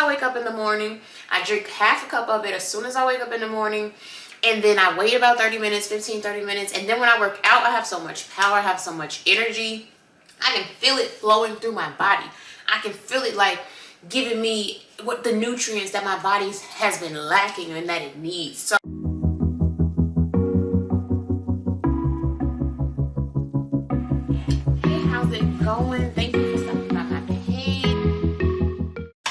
I wake up in the morning. I drink half a cup of it as soon as I wake up in the morning. And then I wait about 30 minutes, 15, 30 minutes. And then when I work out, I have so much power. I have so much energy. I can feel it flowing through my body. I can feel it like giving me what the nutrients that my body has been lacking and that it needs. So hey, how's it going? Thank you for stopping by my page.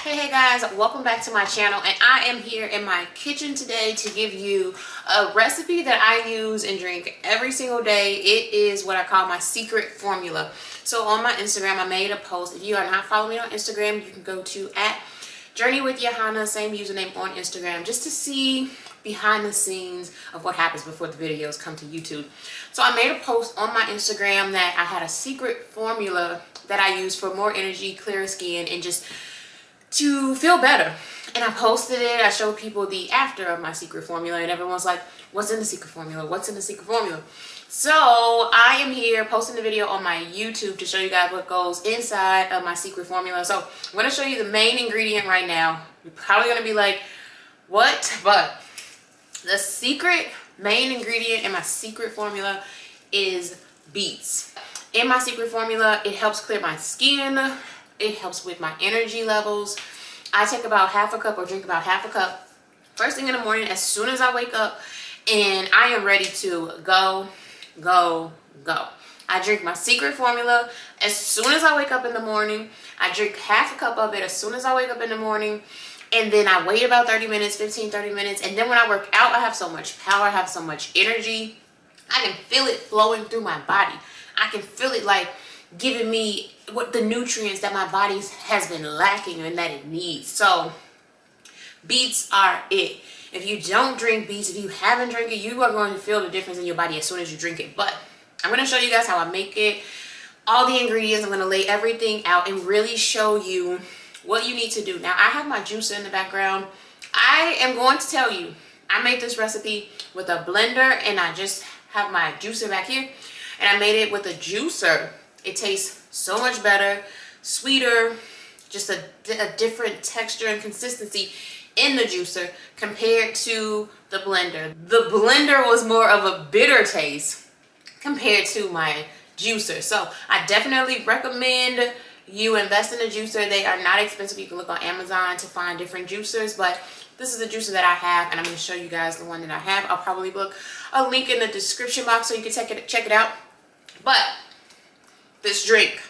Hey guys, welcome back to my channel, and I am here in my kitchen today to give you a recipe that I use and drink every single day. It is what I call my secret formula. So on my Instagram, I made a post. If you are not following me on Instagram, you can go to @JourneyWithJohanna, same username on Instagram, just to see behind the scenes of what happens before the videos come to YouTube. So I made a post on my Instagram that I had a secret formula that I use for more energy, clearer skin, and just to feel better. And I posted it. I showed people the after of my secret formula, and everyone's like, what's in the secret formula? What's in the secret formula? So I am here posting the video on my YouTube to show you guys what goes inside of my secret formula. So I'm going to show you the main ingredient right now. You're probably going to be like, what? But the secret main ingredient in my secret formula is beets. In my secret formula, it helps clear my skin. It helps with my energy levels. I take about half a cup or drink about half a cup first thing in the morning as soon as I wake up, and I am ready to go. I drink my secret formula as soon as I wake up in the morning. I drink half a cup of it as soon as I wake up in the morning. And then I wait about 30 minutes, 15, 30 minutes. And then when I work out, I have so much power. I have so much energy. I can feel it flowing through my body. I can feel it like giving me what the nutrients that my body has been lacking and that it needs. So beets are it. If you don't drink beets, if you haven't drank it, you are going to feel the difference in your body as soon as you drink it. But I'm going to show you guys how I make it, all the ingredients. I'm going to lay everything out and really show you what you need to do. Now, I have my juicer in the background. I am going to tell you, I made this recipe with a blender, and I just have my juicer back here, and I made it with a juicer. It tastes so much better, sweeter, just a different texture and consistency in the juicer compared to the blender. The blender was more of a bitter taste compared to my juicer. So I definitely recommend you invest in a juicer. They are not expensive. You can look on Amazon to find different juicers, but this is the juicer that I have, and I'm going to show you guys the one that I have. I'll probably put a link in the description box so you can check it out. But this drink,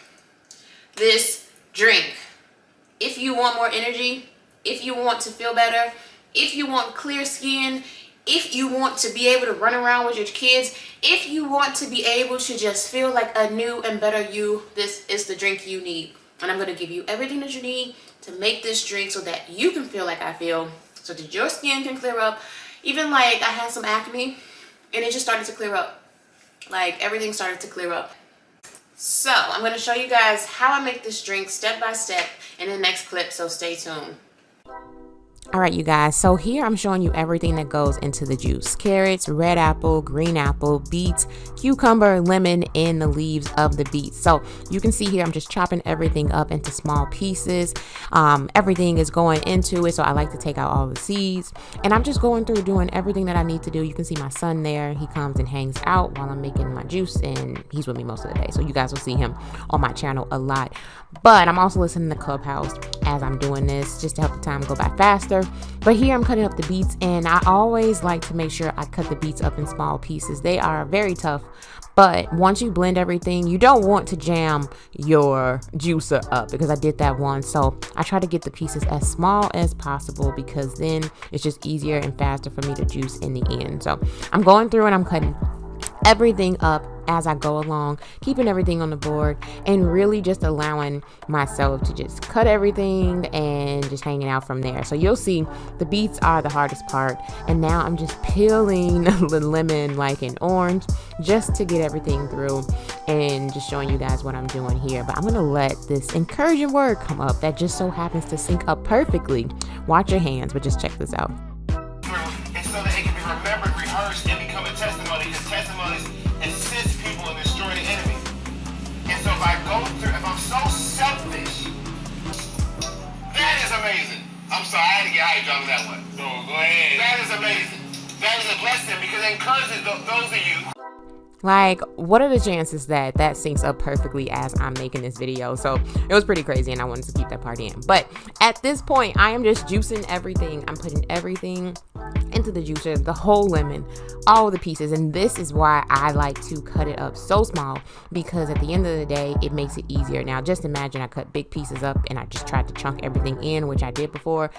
if you want more energy, if you want to feel better, if you want clear skin, if you want to be able to run around with your kids, if you want to be able to just feel like a new and better you, this is the drink you need. And I'm going to give you everything that you need to make this drink so that you can feel like I feel, so that your skin can clear up. Even like I had some acne and it just started to clear up. Like everything started to clear up. So I'm going to show you guys how I make this drink step by step in the next clip, so stay tuned. All right, you guys, so here I'm showing you everything that goes into the juice: carrots, red apple, green apple, beets, cucumber, lemon, and the leaves of the beets. So you can see here I'm just chopping everything up into small pieces. Everything is going into it, so I like to take out all the seeds, and I'm just going through doing everything that I need to do. You can see my son there. He comes and hangs out while I'm making my juice, and he's with me most of the day, so you guys will see him on my channel a lot. But I'm also listening to Clubhouse as I'm doing this, just to help the time go by faster. But here I'm cutting up the beets, and I always like to make sure I cut the beets up in small pieces. They are very tough, but once you blend everything, you don't want to jam your juicer up, because I did that once. So I try to get the pieces as small as possible, because then it's just easier and faster for me to juice in the end. So I'm going through and I'm cutting everything up as I go along, keeping everything on the board, and really just allowing myself to just cut everything and just hanging out from there. So you'll see the beets are the hardest part, and now I'm just peeling the lemon like an orange just to get everything through, and just showing you guys what I'm doing here. But I'm gonna let this encouraging word come up that just so happens to sync up perfectly. Watch your hands, but just check this out. And so that it can be remembered, rehearsed, and become a testimony, because testimonies assist people and destroy the enemy. And so if I'm so selfish, that is amazing. I'm sorry, I had to get hyped on that one. No, go ahead. That is amazing. That is a blessing because it encourages those of you. Like, what are the chances that that syncs up perfectly as I'm making this video? So it was pretty crazy, and I wanted to keep that part in. But at this point, I am just juicing everything. I'm putting everything into the juicer, the whole lemon, all the pieces. And this is why I like to cut it up so small, because at the end of the day, it makes it easier. Now, just imagine I cut big pieces up and I just tried to chunk everything in, which I did before.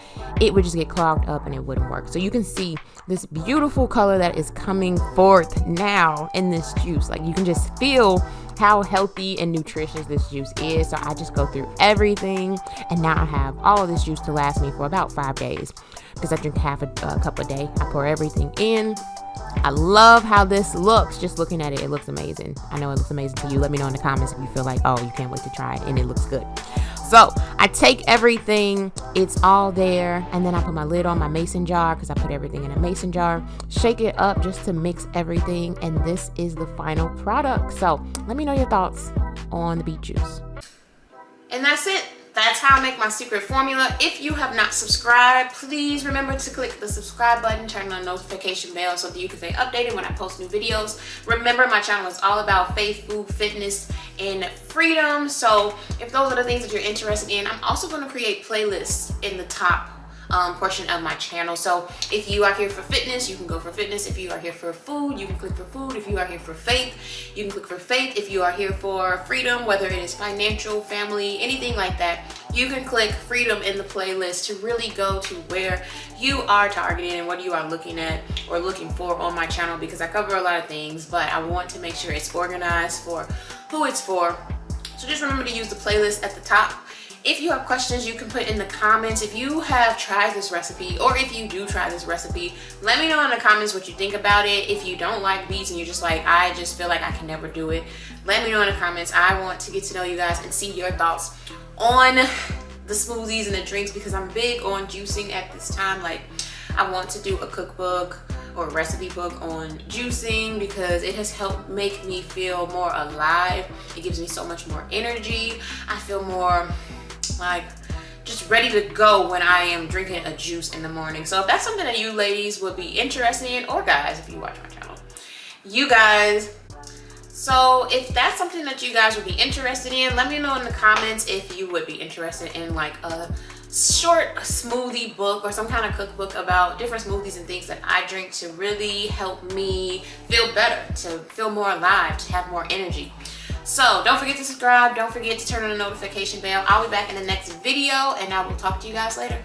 It would just get clogged up and it wouldn't work. So you can see this beautiful color that is coming forth now in this juice. Like, you can just feel how healthy and nutritious this juice is. So I just go through everything, and now I have all of this juice to last me for about 5 days, because I drink half a cup a day. I pour everything in. I love how this looks. Just looking at it, it looks amazing. I know it looks amazing to you. Let me know in the comments if you feel like, oh, you can't wait to try it and it looks good. So I take everything, it's all there, and then I put my lid on my mason jar, because I put everything in a mason jar, shake it up just to mix everything, and this is the final product. So let me know your thoughts on the beet juice. And that's it. That's how I make my secret formula. If you have not subscribed, please remember to click the subscribe button, turn on the notification bell so that you can stay updated when I post new videos. Remember, my channel is all about faith, food, fitness, and freedom. So if those are the things that you're interested in, I'm also going to create playlists in the top portion of my channel. So if you are here for fitness, you can go for fitness. If you are here for food, you can click for food. If you are here for faith, you can click for faith. If you are here for freedom, whether it is financial, family, anything like that, you can click freedom in the playlist to really go to where you are targeting and what you are looking at or looking for on my channel, because I cover a lot of things, but I want to make sure it's organized for who it's for. So just remember to use the playlist at the top. If you have questions, you can put in the comments. If you have tried this recipe, or if you do try this recipe, let me know in the comments what you think about it. If you don't like beets and you're just like, I just feel like I can never do it, let me know in the comments. I want to get to know you guys and see your thoughts on the smoothies and the drinks, because I'm big on juicing at this time. Like, I want to do a cookbook or a recipe book on juicing, because it has helped make me feel more alive. It gives me so much more energy. I feel more like just ready to go when I am drinking a juice in the morning. So if that's something that you ladies would be interested in, or guys, if you watch my channel, you guys, so if that's something that you guys would be interested in, let me know in the comments if you would be interested in like a short smoothie book or some kind of cookbook about different smoothies and things that I drink to really help me feel better, to feel more alive, to have more energy. So don't forget to subscribe. Don't forget to turn on the notification bell. I'll be back in the next video, and I will talk to you guys later.